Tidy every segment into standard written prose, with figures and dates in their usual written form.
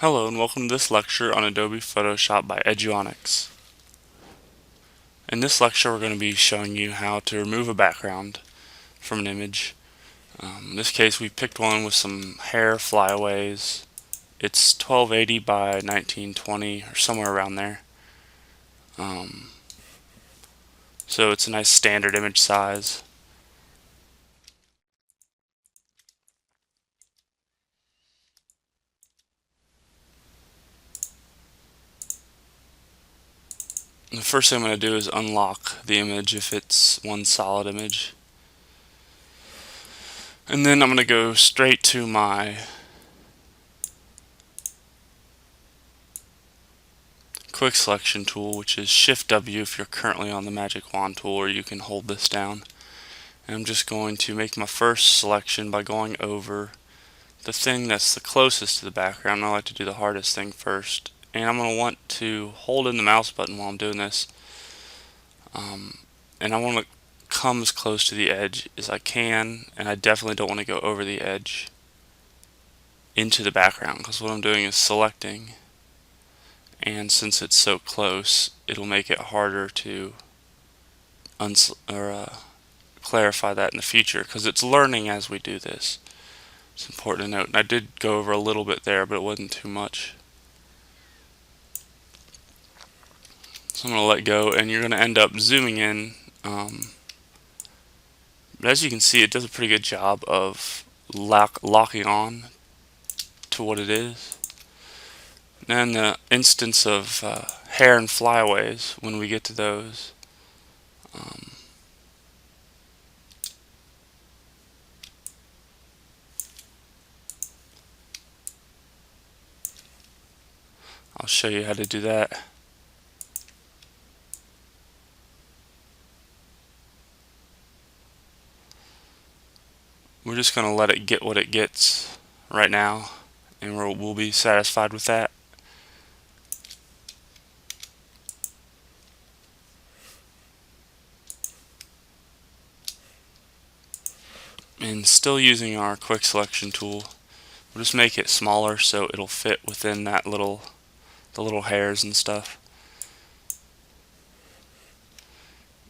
Hello and welcome to this lecture on Adobe Photoshop by Eduonics. In this lecture we're going to be showing you how to remove a background from an image. In this case we picked one with some hair flyaways. It's 1280 by 1920 or somewhere around there. So it's a nice standard image size. The first thing I'm going to do is unlock the image if it's one solid image. And then I'm going to go straight to my quick selection tool, which is Shift W if you're currently on the magic wand tool, or you can hold this down. And I'm just going to make my first selection by going over the thing that's the closest to the background. I like to do the hardest thing first, and I'm going to want to hold in the mouse button while I'm doing this, and I want to come as close to the edge as I can, and I definitely don't want to go over the edge into the background, because what I'm doing is selecting, and since it's so close it'll make it harder to clarify that in the future, because it's learning as we do this. It's important to note, and I did go over a little bit there, but it wasn't too much. So I'm going to let go, and you're going to end up zooming in. But as you can see, it does a pretty good job of locking on to what it is. Then the instance of hair and flyaways, when we get to those, I'll show you how to do that. We're just going to let it get what it gets right now, and we'll be satisfied with that. And still using our quick selection tool, we'll just make it smaller so it'll fit within that the little hairs and stuff.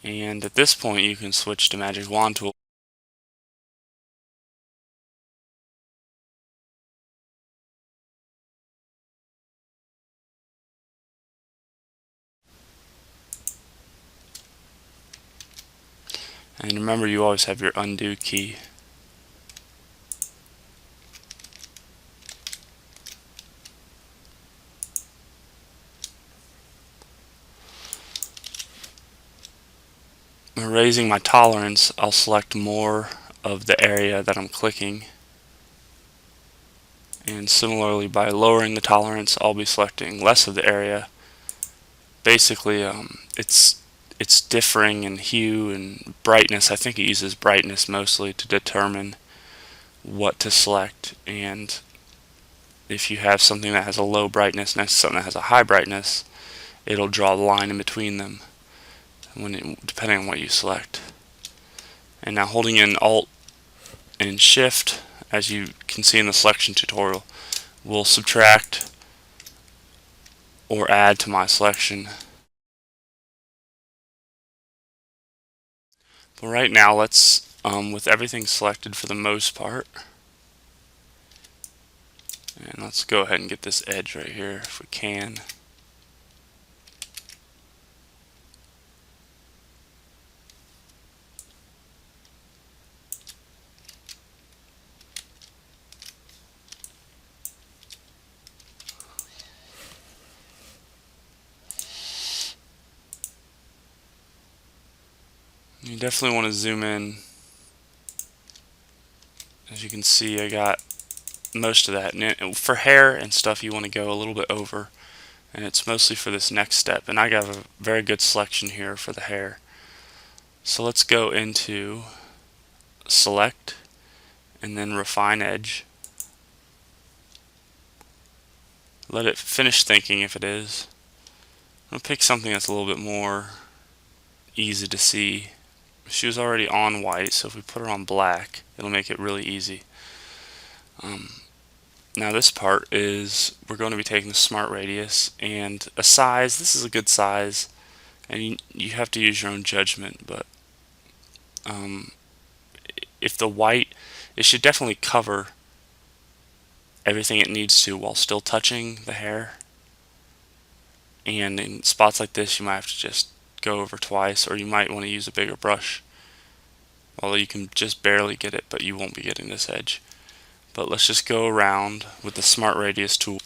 And at this point you can switch to magic wand tool. And remember, you always have your undo key. When raising my tolerance, I'll select more of the area that I'm clicking. And similarly, by lowering the tolerance, I'll be selecting less of the area. Basically, it's differing in hue and brightness. I think it uses brightness mostly to determine what to select, and if you have something that has a low brightness next to something that has a high brightness, it'll draw the line in between them depending on what you select. And now holding in Alt and Shift, as you can see in the selection tutorial, will subtract or add to my selection. But right now, let's, with everything selected for the most part, and let's go ahead and get this edge right here if we can. You definitely want to zoom in. As you can see, I got most of that. And for hair and stuff, you want to go a little bit over, and it's mostly for this next step. And I got a very good selection here for the hair. So let's go into Select and then Refine Edge. Let it finish thinking if it is. I'm going to pick something that's a little bit more easy to see. She was already on white, so if we put her on black, it'll make it really easy. Now this part is we're going to be taking the smart radius and a size. This is a good size, and you have to use your own judgment, but um, if the white, it should definitely cover everything it needs to while still touching the hair. And in spots like this, you might have to just go over twice, or you might want to use a bigger brush. Although you can just barely get it, but you won't be getting this edge. But let's just go around with the Smart Radius tool.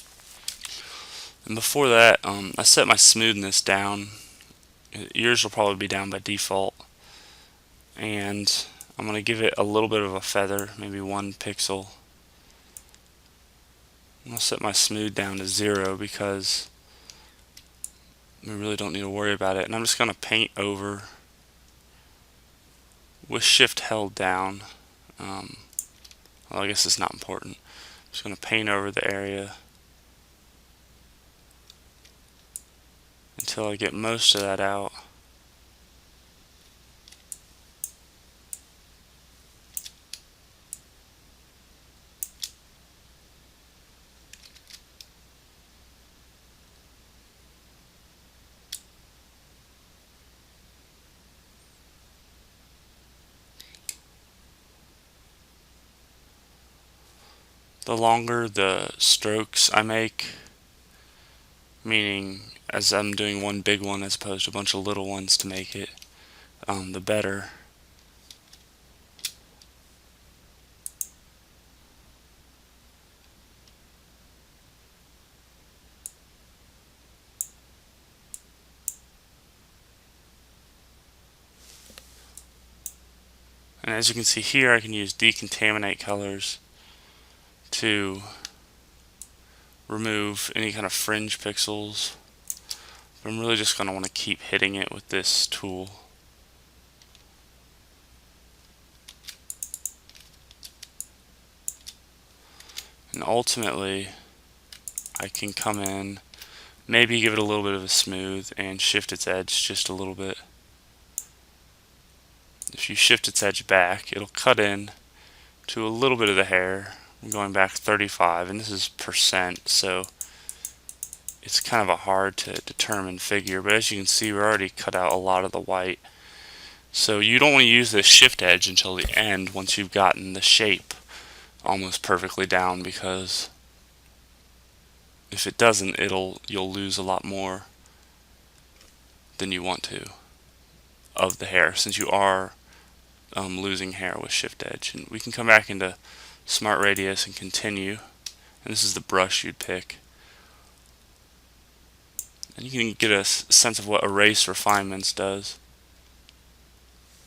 And before that, I set my smoothness down. Yours will probably be down by default. And I'm going to give it a little bit of a feather, maybe 1 pixel. I'm going to set my smooth down to 0 because we really don't need to worry about it. And I'm just going to paint over with shift held down. Well, I guess it's not important. I'm just going to paint over the area until I get most of that out. The longer the strokes I make, meaning as I'm doing one big one as opposed to a bunch of little ones to make it, the better. And as you can see here, I can use decontaminate colors to remove any kind of fringe pixels. But I'm really just going to want to keep hitting it with this tool. And ultimately, I can come in, maybe give it a little bit of a smooth and shift its edge just a little bit. If you shift its edge back, it'll cut in to a little bit of the hair. I'm going back 35, and this is percent, so it's kind of a hard to determine figure, but as you can see, we already cut out a lot of the white. So you don't want to use this shift edge until the end once you've gotten the shape almost perfectly down, because if it doesn't, you'll lose a lot more than you want to of the hair, since you are losing hair with shift edge. And we can come back into Smart Radius and continue, and this is the brush you'd pick, and you can get a sense of what Erase Refinements does.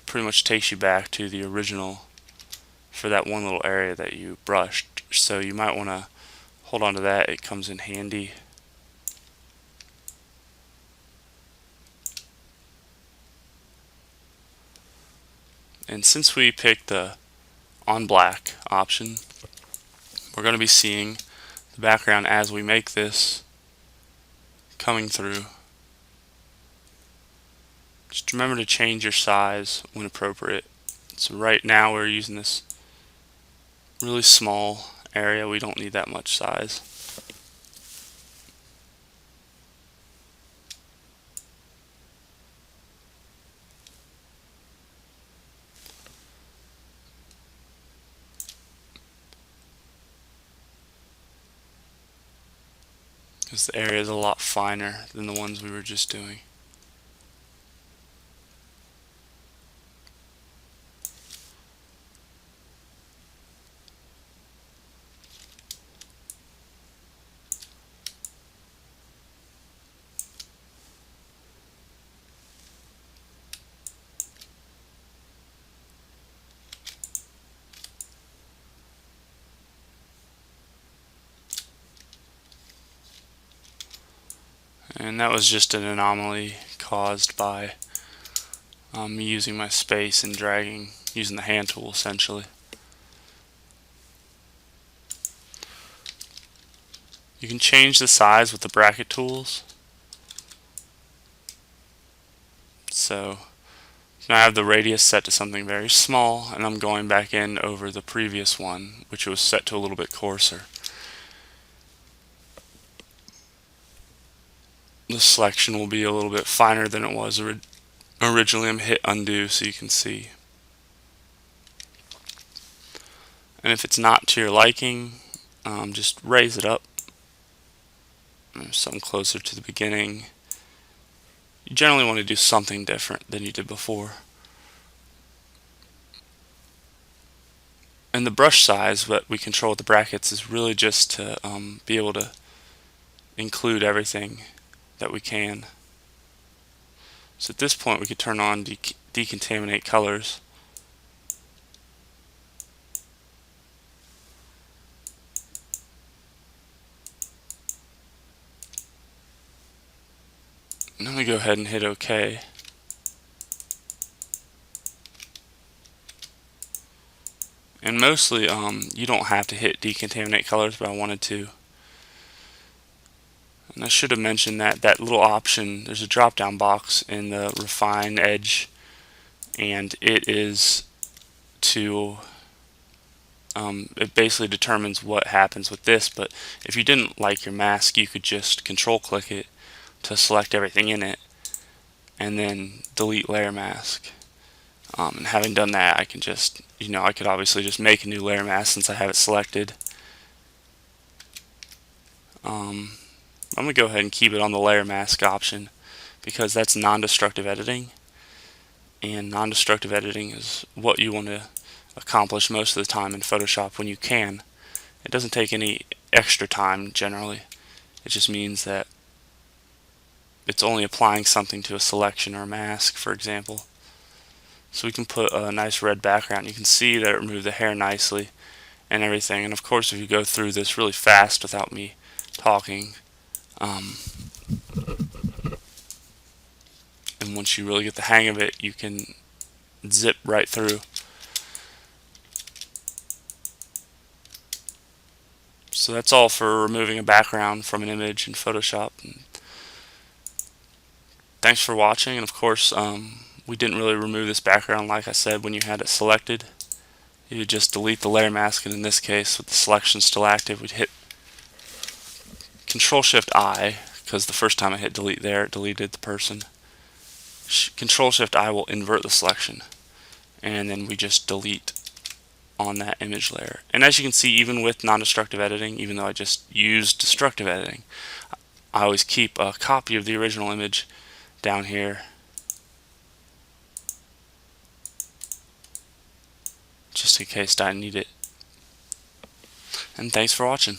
Pretty much takes you back to the original for that one little area that you brushed, so you might want to hold on to that. It comes in handy. And since we picked the on black option, we're going to be seeing the background as we make this coming through. Just remember to change your size when appropriate. So right now we're using this really small area. We don't need that much size. Because the area is a lot finer than the ones we were just doing. And that was just an anomaly caused by me using my space and dragging, using the hand tool essentially. You can change the size with the bracket tools. So now I have the radius set to something very small, and I'm going back in over the previous one, which was set to a little bit coarser. the selection will be a little bit finer than it was originally. I'm hit undo so you can see. And if it's not to your liking, just raise it up. Something closer to the beginning. You generally want to do something different than you did before. And the brush size, what we control with the brackets, is really just to be able to include everything that we can. So at this point we could turn on decontaminate colors. And I'm going to go ahead and hit OK. And mostly you don't have to hit decontaminate colors, but I wanted to. And I should have mentioned that little option, there's a drop down box in the refine edge, and it is to it basically determines what happens with this. But if you didn't like your mask, you could just control click it to select everything in it and then delete layer mask. And having done that, I can just, I could obviously just make a new layer mask since I have it selected. I'm going to go ahead and keep it on the layer mask option because that's non-destructive editing, and non-destructive editing is what you want to accomplish most of the time in Photoshop when you can. It doesn't take any extra time generally. It just means that it's only applying something to a selection or a mask, for example. So we can put a nice red background. You can see that it removed the hair nicely and everything. And of course, if you go through this really fast without me talking, and once you really get the hang of it, you can zip right through. So that's all for removing a background from an image in Photoshop. And thanks for watching. And of course, we didn't really remove this background like I said when you had it selected. You would just delete the layer mask, and in this case, with the selection still active, we'd hit Control Shift I, because the first time I hit delete there, it deleted the person. Control Shift I will invert the selection, and then we just delete on that image layer. And as you can see, even with non-destructive editing, even though I just used destructive editing, I always keep a copy of the original image down here, just in case I need it. And thanks for watching.